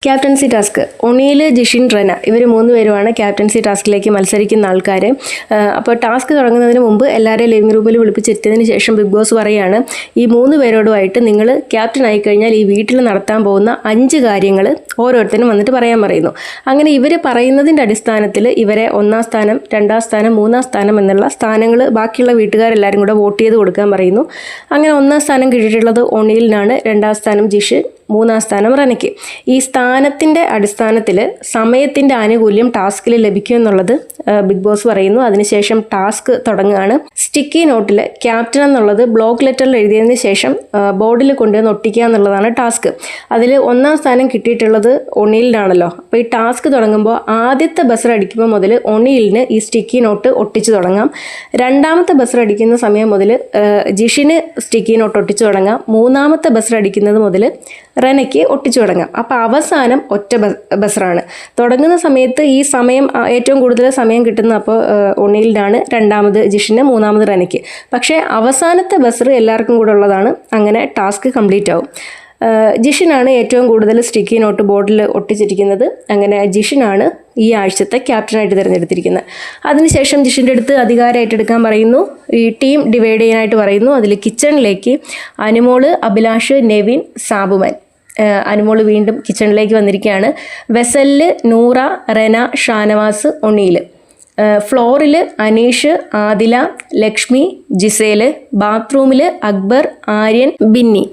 Captaincy task ഒണിയിൽ, Jishin, Rena ഇവർ 3 പേരുമാണ് captaincy ടാസ്കിലേക്ക് മത്സരിക്കുന്ന ആൾക്കാർ. അപ്പോൾ ടാസ്ക് തുടങ്ങുന്നതിന് മുമ്പ് എല്ലാവരെയും ലിവിംഗ് റൂമിൽ വിളിപ്പിച്ചെത്തിയതിന് ശേഷം ബിഗ് ബോസ് പറയുകയാണ്, ഈ 3 പേരോടുമായിട്ട് നിങ്ങൾ ക്യാപ്റ്റൻ ആയിക്കഴിഞ്ഞാൽ ഈ വീട്ടിൽ നടത്താൻ പോകുന്ന 5 കാര്യങ്ങൾ ഓരോരുത്തരും വന്നിട്ട് പറയാൻ പറയുന്നു. അങ്ങനെ ഇവർ പറയുന്നതിൻ്റെ അടിസ്ഥാനത്തിൽ ഇവരെ 1-ാം സ്ഥാനം, 2-ാം സ്ഥാനം, 3-ാം സ്ഥാനം എന്നുള്ള സ്ഥാനങ്ങൾ ബാക്കിയുള്ള വീട്ടുകാരെല്ലാവരും കൂടെ വോട്ട് ചെയ്ത് കൊടുക്കാൻ പറയുന്നു. അങ്ങനെ 1-ാം സ്ഥാനം കിട്ടിയിട്ടുള്ളത് ഒണിയിലിനാണ്, 2-ാം സ്ഥാനം ജിഷിൻ, 3-ാം സ്ഥാനം റെനയ്ക്ക്. ഈ സ്ഥാനത്തിൻ്റെ അടിസ്ഥാനത്തിൽ സമയത്തിൻ്റെ ആനുകൂല്യം ടാസ്കിൽ ലഭിക്കുമെന്നുള്ളത് ബിഗ് ബോസ് പറയുന്നു. അതിനുശേഷം ടാസ്ക് തുടങ്ങുകയാണ്. സ്റ്റിക്കി നോട്ടിൽ ക്യാപ്റ്റൻ എന്നുള്ളത് ബ്ലോക്ക് ലെറ്ററിൽ എഴുതിയതിന് ശേഷം ബോർഡിൽ കൊണ്ടുവന്ന് ഒട്ടിക്കുക എന്നുള്ളതാണ് ടാസ്ക്. അതിൽ 1-ാം സ്ഥാനം കിട്ടിയിട്ടുള്ളത് ഒണിയിലിനാണല്ലോ. അപ്പോൾ ഈ ടാസ്ക് തുടങ്ങുമ്പോൾ ആദ്യത്തെ ബസർ അടിക്കുമ്പോൾ മുതൽ ഒണിയിലിന് ഈ സ്റ്റിക്കി നോട്ട് ഒട്ടിച്ച് തുടങ്ങാം. 2-ാമത്തെ ബസർ അടിക്കുന്ന സമയം മുതൽ ജിഷിന് സ്റ്റിക്കി നോട്ട് ഒട്ടിച്ച് തുടങ്ങാം. 3-ാമത്തെ ബസർ അടിക്കുന്നത് മുതൽ റെനയ്ക്ക് ഒട്ടിച്ചു തുടങ്ങാം. അപ്പോൾ അവസാനം ഒറ്റ ബസറാണ്. തുടങ്ങുന്ന സമയത്ത് ഈ സമയം ഏറ്റവും കൂടുതൽ സമയം കിട്ടുന്ന അപ്പോൾ ഒണിയിലിനാണ്, 2-ാമത് ജിഷിന്, 3-ാമത് റെനയ്ക്ക്. പക്ഷേ അവസാനത്തെ ബസർ എല്ലാവർക്കും കൂടെ ഉള്ളതാണ്. അങ്ങനെ ടാസ്ക് കംപ്ലീറ്റ് ആവും. ജിഷിനാണ് ഏറ്റവും കൂടുതൽ സ്റ്റിക്കി നോട്ട് ബോർഡിൽ ഒട്ടിച്ചിരിക്കുന്നത്. അങ്ങനെ ജിഷിനാണ് ഈ ആഴ്ചത്തെ ക്യാപ്റ്റനായിട്ട് തിരഞ്ഞെടുത്തിരിക്കുന്നത്. അതിനുശേഷം ജിഷിൻ്റെ അടുത്ത് അധികാരം ഏറ്റെടുക്കാൻ പറയുന്നു. ഈ ടീം ഡിവൈഡ് ചെയ്യാനായിട്ട് പറയുന്നു. അതിൽ കിച്ചണിലേക്ക് അനുമോള്, അഭിലാഷ്, നെവിൻ, സാബുമാൻ. അനുമോള് വീണ്ടും കിച്ചണിലേക്ക് വന്നിരിക്കുകയാണ്. വെസലിൽ നൂറ, റെന, ഷാനവാസ്, ഒണിയിൽ. ഫ്ലോറിൽ അനീഷ്, ആദില, ലക്ഷ്മി, ജിസേല്. ബാത്റൂമിൽ അക്ബർ, ആര്യൻ, ബിന്നി.